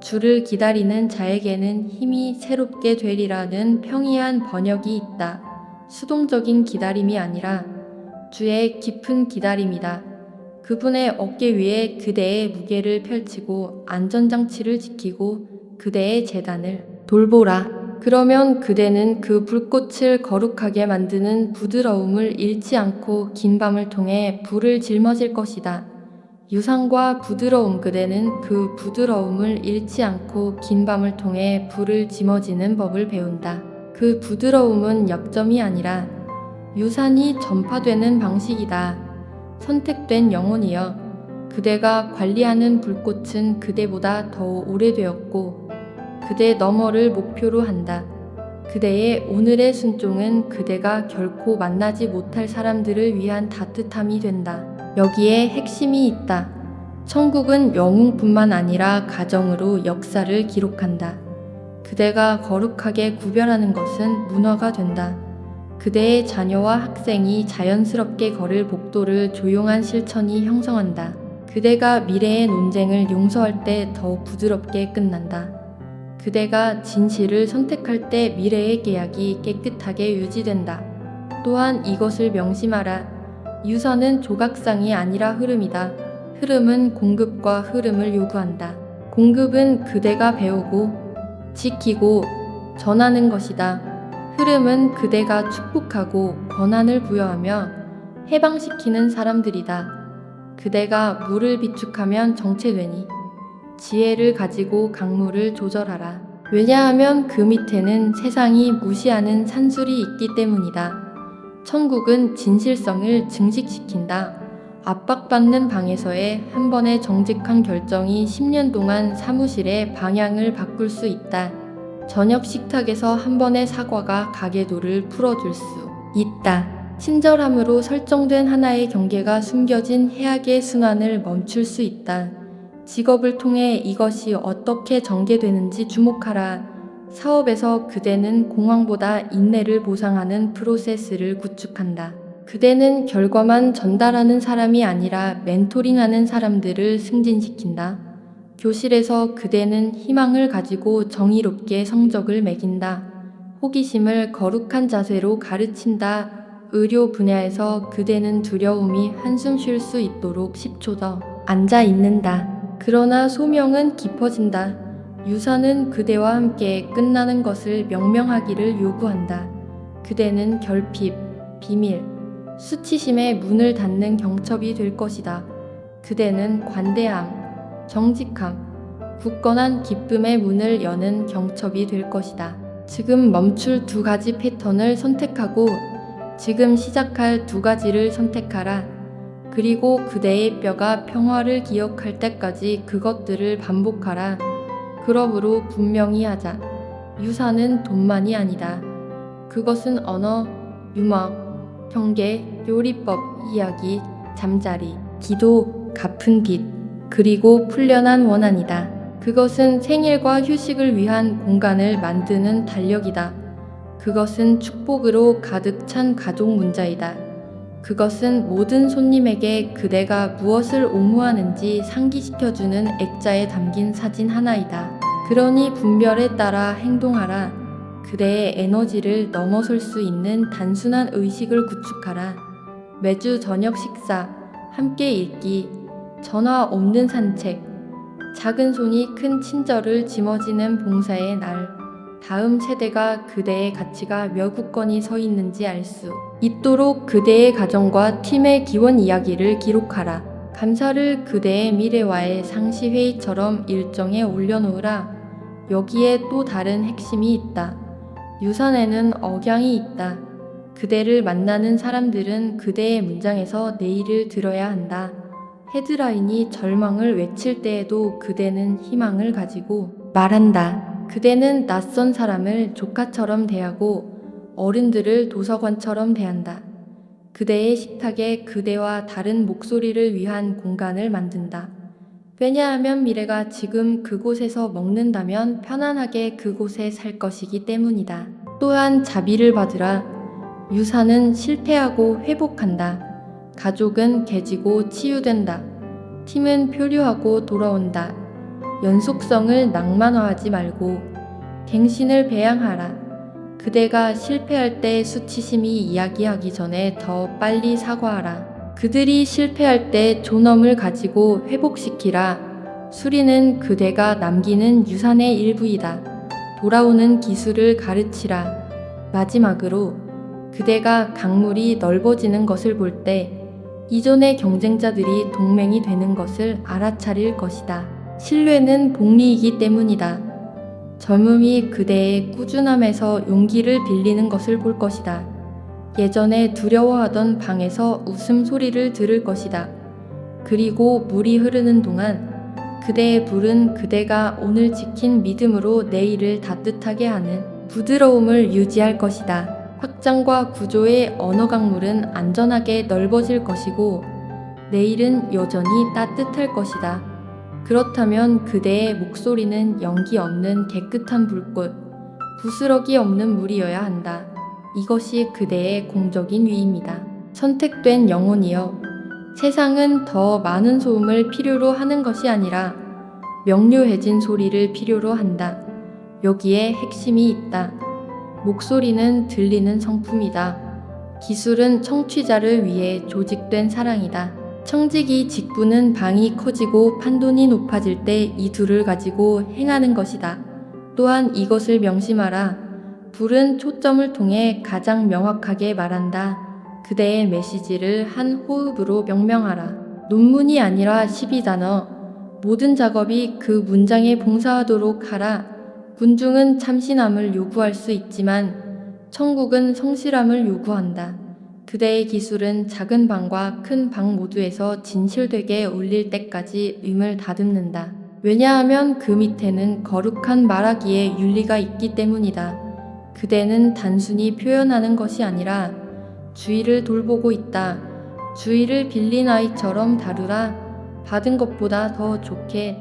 주를 기다리는 자에게는 힘이 새롭게 되리라는 평이한 번역이 있다. 수동적인 기다림이 아니라 주의 깊은 기다림이다. 그분의 어깨 위에 그대의 무게를 펼치고 안전장치를 지키고 그대의 재단을 돌보라. 그러면 그대는 그 불꽃을 거룩하게 만드는 부드러움을 잃지 않고 긴 밤을 통해 불을 짊어질 것이다. 유상과 부드러움. 그대는 그 부드러움을 잃지 않고 긴 밤을 통해 불을 짊어지는 법을 배운다. 그 부드러움은 약점이 아니라 유산이 전파되는 방식이다. 선택된 영혼이여, 그대가 관리하는 불꽃은 그대보다 더 오래되었고 그대 너머를 목표로 한다. 그대의 오늘의 순종은 그대가 결코 만나지 못할 사람들을 위한 따뜻함이 된다. 여기에 핵심이 있다. 천국은 영웅뿐만 아니라 가정으로 역사를 기록한다. 그대가 거룩하게 구별하는 것은 문화가 된다. 그대의 자녀와 학생이 자연스럽게 걸을 복도를 조용한 실천이 형성한다. 그대가 미래의 논쟁을 용서할 때 더 부드럽게 끝난다. 그대가 진실을 선택할 때 미래의 계약이 깨끗하게 유지된다. 또한 이것을 명심하라. 유선은 조각상이 아니라 흐름이다. 흐름은 공급과 흐름을 요구한다. 공급은 그대가 배우고 지키고 전하는 것이다. 흐름은 그대가 축복하고 권한을 부여하며 해방시키는 사람들이다. 그대가 물을 비축하면 정체되니 지혜를 가지고 강물을 조절하라. 왜냐하면 그 밑에는 세상이 무시하는 산술이 있기 때문이다. 천국은 진실성을 증식시킨다. 압박받는 방에서의 한 번의 정직한 결정이 10년 동안 사무실의 방향을 바꿀 수 있다. 저녁 식탁에서 한 번의 사과가 가계도를 풀어줄 수 있다. 친절함으로 설정된 하나의 경계가 숨겨진 해악의 순환을 멈출 수 있다. 직업을 통해 이것이 어떻게 전개되는지 주목하라. 사업에서 그대는 공황보다 인내를 보상하는 프로세스를 구축한다. 그대는 결과만 전달하는 사람이 아니라 멘토링하는 사람들을 승진시킨다. 교실에서 그대는 희망을 가지고 정의롭게 성적을 매긴다. 호기심을 거룩한 자세로 가르친다. 의료 분야에서 그대는 두려움이 한숨 쉴 수 있도록 10초 더 앉아 있는다. 그러나 소명은 깊어진다. 유산은 그대와 함께 끝나는 것을 명명하기를 요구한다. 그대는 결핍, 비밀, 수치심의 문을 닫는 경첩이 될 것이다. 그대는 관대함, 정직함, 굳건한 기쁨의 문을 여는 경첩이 될 것이다. 지금 멈출 2가지 패턴을 선택하고 지금 시작할 2가지를 선택하라. 그리고 그대의 뼈가 평화를 기억할 때까지 그것들을 반복하라. 그러므로 분명히 하자. 유사는 돈만이 아니다. 그것은 언어, 유머, 경계, 요리법, 이야기, 잠자리, 기도, 갚은 빚, 그리고 풀려난 원한이다. 그것은 생일과 휴식을 위한 공간을 만드는 달력이다. 그것은 축복으로 가득 찬 가족 문자이다. 그것은 모든 손님에게 그대가 무엇을 옹호하는지 상기시켜주는 액자에 담긴 사진 하나이다. 그러니 분별에 따라 행동하라. 그대의 에너지를 넘어설 수 있는 단순한 의식을 구축하라. 매주 저녁 식사, 함께 읽기, 전화 없는 산책, 작은 손이 큰 친절을 짊어지는 봉사의 날, 다음 세대가 그대의 가치가 몇 국건이 서 있는지 알 수 있도록 그대의 가정과 팀의 기원 이야기를 기록하라. 감사를 그대의 미래와의 상시 회의처럼 일정에 올려놓으라. 여기에 또 다른 핵심이 있다. 유산에는 억양이 있다. 그대를 만나는 사람들은 그대의 문장에서 내일을 들어야 한다. 헤드라인이 절망을 외칠 때에도 그대는 희망을 가지고 말한다. 그대는 낯선 사람을 조카처럼 대하고 어른들을 도서관처럼 대한다. 그대의 식탁에 그대와 다른 목소리를 위한 공간을 만든다. 왜냐하면 미래가 지금 그곳에서 먹는다면 편안하게 그곳에 살 것이기 때문이다. 또한 자비를 받으라. 유산은 실패하고 회복한다. 가족은 개지고 치유된다. 팀은 표류하고 돌아온다. 연속성을 낭만화하지 말고 갱신을 배양하라. 그대가 실패할 때 수치심이 이야기하기 전에 더 빨리 사과하라. 그들이 실패할 때 존엄을 가지고 회복시키라. 수리는 그대가 남기는 유산의 일부이다. 돌아오는 기술을 가르치라. 마지막으로 그대가 강물이 넓어지는 것을 볼 때 이전의 경쟁자들이 동맹이 되는 것을 알아차릴 것이다. 신뢰는 복리이기 때문이다. 젊음이 그대의 꾸준함에서 용기를 빌리는 것을 볼 것이다. 예전에 두려워하던 방에서 웃음소리를 들을 것이다. 그리고 물이 흐르는 동안 그대의 불은 그대가 오늘 지킨 믿음으로 내일을 따뜻하게 하는 부드러움을 유지할 것이다. 확장과 구조의 언어 강물은 안전하게 넓어질 것이고 내일은 여전히 따뜻할 것이다. 그렇다면 그대의 목소리는 연기 없는 깨끗한 불꽃, 부스러기 없는 물이어야 한다. 이것이 그대의 공적인 위입니다. 선택된 영혼이여, 세상은 더 많은 소음을 필요로 하는 것이 아니라 명료해진 소리를 필요로 한다. 여기에 핵심이 있다. 목소리는 들리는 성품이다. 기술은 청취자를 위해 조직된 사랑이다. 청지기 직분은 방이 커지고 판돈이 높아질 때 이 둘을 가지고 행하는 것이다. 또한 이것을 명심하라. 불은 초점을 통해 가장 명확하게 말한다. 그대의 메시지를 한 호흡으로 명명하라. 논문이 아니라 12단어. 모든 작업이 그 문장에 봉사하도록 하라. 군중은 참신함을 요구할 수 있지만 천국은 성실함을 요구한다. 그대의 기술은 작은 방과 큰 방 모두에서 진실되게 울릴 때까지 음을 다듬는다. 왜냐하면 그 밑에는 거룩한 말하기에 윤리가 있기 때문이다. 그대는 단순히 표현하는 것이 아니라 주의를 돌보고 있다. 주의를 빌린 아이처럼 다루라. 받은 것보다 더 좋게,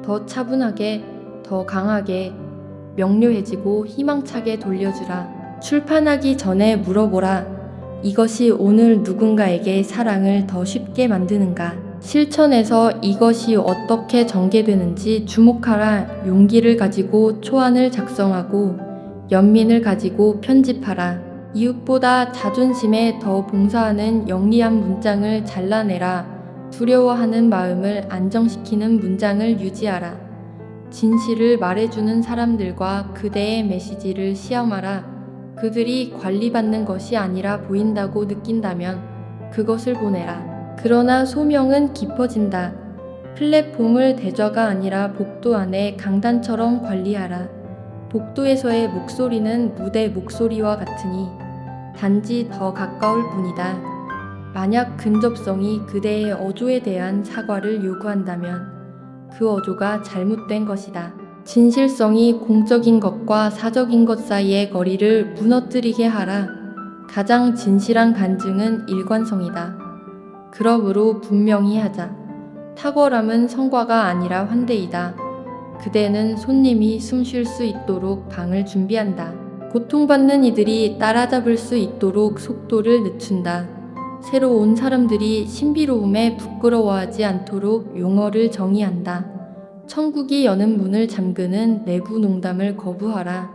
더 차분하게, 더 강하게, 명료해지고 희망차게 돌려주라. 출판하기 전에 물어보라. 이것이 오늘 누군가에게 사랑을 더 쉽게 만드는가? 실천에서 이것이 어떻게 전개되는지 주목하라. 용기를 가지고 초안을 작성하고 연민을 가지고 편집하라. 이웃보다 자존심에 더 봉사하는 영리한 문장을 잘라내라. 두려워하는 마음을 안정시키는 문장을 유지하라. 진실을 말해주는 사람들과 그대의 메시지를 시험하라. 그들이 관리받는 것이 아니라 보인다고 느낀다면 그것을 보내라. 그러나 소명은 깊어진다. 플랫폼을 대좌가 아니라 복도 안에 강단처럼 관리하라. 복도에서의 목소리는 무대 목소리와 같으니 단지 더 가까울 뿐이다. 만약 근접성이 그대의 어조에 대한 사과를 요구한다면 그 어조가 잘못된 것이다. 진실성이 공적인 것과 사적인 것 사이의 거리를 무너뜨리게 하라. 가장 진실한 간증은 일관성이다. 그러므로 분명히 하자. 탁월함은 성과가 아니라 환대이다. 그대는 손님이 숨 쉴 수 있도록 방을 준비한다. 고통받는 이들이 따라잡을 수 있도록 속도를 늦춘다. 새로 온 사람들이 신비로움에 부끄러워하지 않도록 용어를 정의한다. 천국이 여는 문을 잠그는 내부 농담을 거부하라.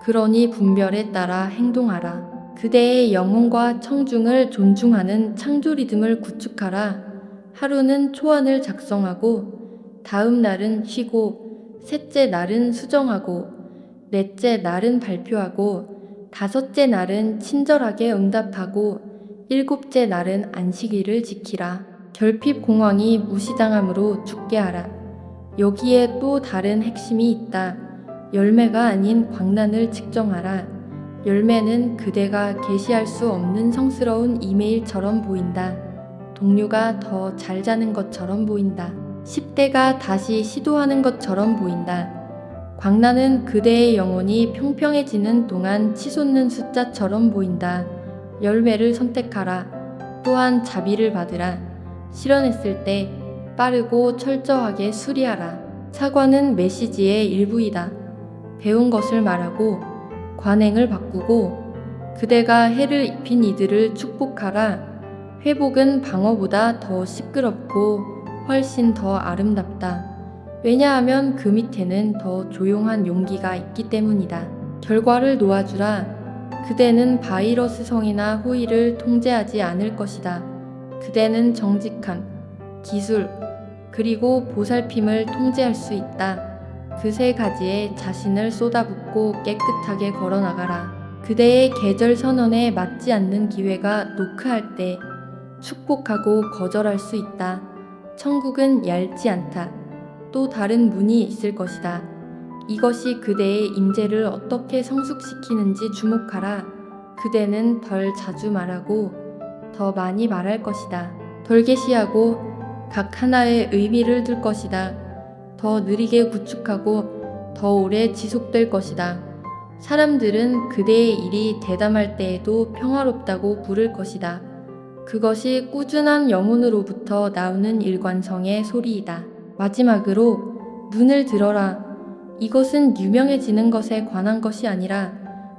그러니 분별에 따라 행동하라. 그대의 영혼과 청중을 존중하는 창조 리듬을 구축하라. 하루는 초안을 작성하고, 다음 날은 쉬고, 셋째 날은 수정하고, 넷째 날은 발표하고, 다섯째 날은 친절하게 응답하고, 일곱째 날은 안식일을 지키라. 결핍 공황이 무시당함으로 죽게 하라. 여기에 또 다른 핵심이 있다. 열매가 아닌 광란을 측정하라. 열매는 그대가 게시할 수 없는 성스러운 이메일처럼 보인다. 동료가 더 잘 자는 것처럼 보인다. 10대가 다시 시도하는 것처럼 보인다. 광란은 그대의 영혼이 평평해지는 동안 치솟는 숫자처럼 보인다. 열매를 선택하라. 또한 자비를 받으라. 실현했을 때 빠르고 철저하게 수리하라. 사과는 메시지의 일부이다. 배운 것을 말하고 관행을 바꾸고 그대가 해를 입힌 이들을 축복하라. 회복은 방어보다 더 시끄럽고 훨씬 더 아름답다. 왜냐하면 그 밑에는 더 조용한 용기가 있기 때문이다. 결과를 놓아주라. 그대는 바이러스성이나 호의를 통제하지 않을 것이다. 그대는 정직함, 기술, 그리고 보살핌을 통제할 수 있다. 그 세 가지에 자신을 쏟아붓고 깨끗하게 걸어나가라. 그대의 계절 선언에 맞지 않는 기회가 노크할 때 축복하고 거절할 수 있다. 천국은 얇지 않다. 또 다른 문이 있을 것이다. 이것이 그대의 임재를 어떻게 성숙시키는지 주목하라. 그대는 덜 자주 말하고 더 많이 말할 것이다. 덜 게시하고 각 하나의 의미를 둘 것이다. 더 느리게 구축하고 더 오래 지속될 것이다. 사람들은 그대의 일이 대담할 때에도 평화롭다고 부를 것이다. 그것이 꾸준한 영혼으로부터 나오는 일관성의 소리이다. 마지막으로 눈을 들어라. 이것은 유명해지는 것에 관한 것이 아니라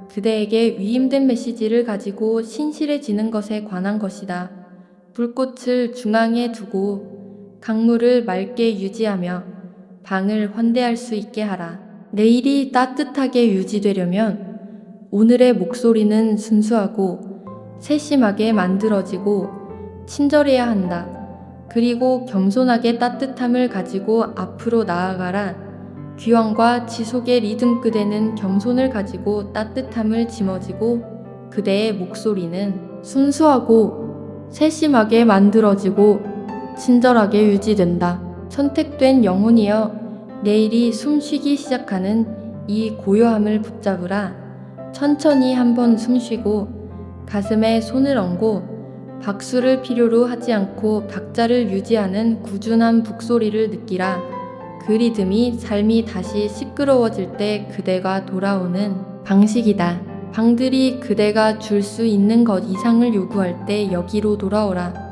그대에게 위임된 메시지를 가지고 신실해지는 것에 관한 것이다. 불꽃을 중앙에 두고 강물을 맑게 유지하며 방을 환대할 수 있게 하라. 내일이 따뜻하게 유지되려면 오늘의 목소리는 순수하고 세심하게 만들어지고 친절해야 한다. 그리고 겸손하게 따뜻함을 가지고 앞으로 나아가라. 귀환과 지속의 리듬. 그대는 겸손을 가지고 따뜻함을 짊어지고 그대의 목소리는 순수하고 세심하게 만들어지고 친절하게 유지된다. 선택된 영혼이여, 내일이 숨쉬기 시작하는 이 고요함을 붙잡으라. 천천히 한번 숨쉬고 가슴에 손을 얹고 박수를 필요로 하지 않고 박자를 유지하는 꾸준한 북소리를 느끼라. 그 리듬이 삶이 다시 시끄러워질 때 그대가 돌아오는 방식이다. 방들이 그대가 줄 수 있는 것 이상을 요구할 때 여기로 돌아오라.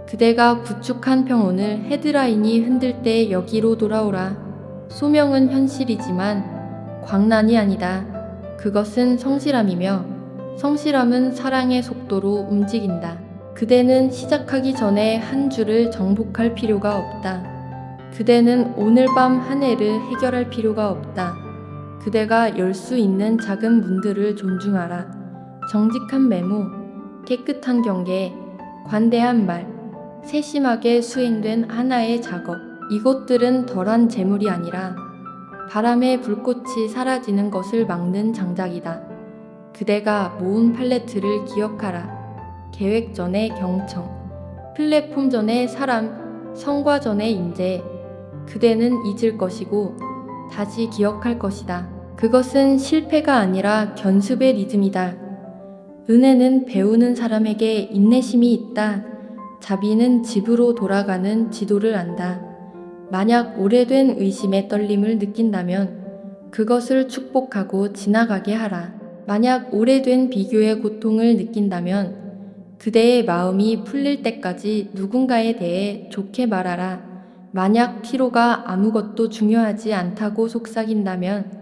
그대가 구축한 평온을 헤드라인이 흔들 때 여기로 돌아오라. 소명은 현실이지만 광란이 아니다. 그것은 성실함이며 성실함은 사랑의 속도로 움직인다. 그대는 시작하기 전에 한 줄을 정복할 필요가 없다. 그대는 오늘 밤 한 해를 해결할 필요가 없다. 그대가 열 수 있는 작은 문들을 존중하라. 정직한 메모, 깨끗한 경계, 관대한 말, 세심하게 수행된 하나의 작업. 이것들은 덜한 재물이 아니라 바람의 불꽃이 사라지는 것을 막는 장작이다. 그대가 모은 팔레트를 기억하라. 계획 전에 경청, 플랫폼 전에 사람, 성과 전에 인재. 그대는 잊을 것이고 다시 기억할 것이다. 그것은 실패가 아니라 견습의 리듬이다. 은혜는 배우는 사람에게 인내심이 있다. 자비는 집으로 돌아가는 지도를 안다. 만약 오래된 의심의 떨림을 느낀다면 그것을 축복하고 지나가게 하라. 만약 오래된 비교의 고통을 느낀다면 그대의 마음이 풀릴 때까지 누군가에 대해 좋게 말하라. 만약 피로가 아무것도 중요하지 않다고 속삭인다면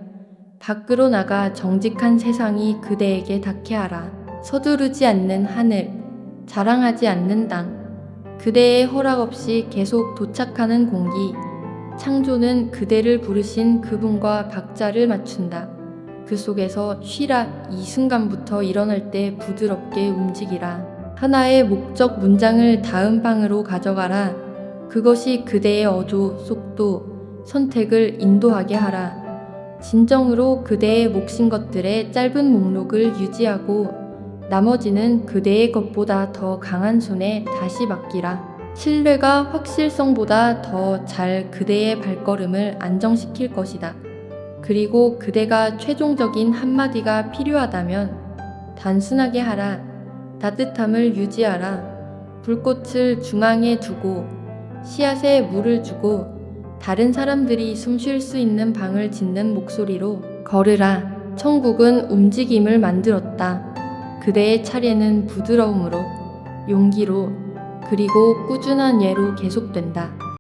밖으로 나가 정직한 세상이 그대에게 닿게 하라. 서두르지 않는 하늘, 자랑하지 않는 땅, 그대의 허락 없이 계속 도착하는 공기, 창조는 그대를 부르신 그분과 박자를 맞춘다. 그 속에서 쉬라. 이 순간부터 일어날 때 부드럽게 움직이라. 하나의 목적 문장을 다음 방으로 가져가라. 그것이 그대의 어조, 속도, 선택을 인도하게 하라. 진정으로 그대의 몫인 것들의 짧은 목록을 유지하고 나머지는 그대의 것보다 더 강한 손에 다시 맡기라. 신뢰가 확실성보다 더 잘 그대의 발걸음을 안정시킬 것이다. 그리고 그대가 최종적인 한마디가 필요하다면 단순하게 하라. 따뜻함을 유지하라. 불꽃을 중앙에 두고 씨앗에 물을 주고 다른 사람들이 숨 쉴 수 있는 방을 짓는 목소리로 걸으라. 천국은 움직임을 만들었다. 그대의 차례는 부드러움으로, 용기로, 그리고 꾸준한 예로 계속된다.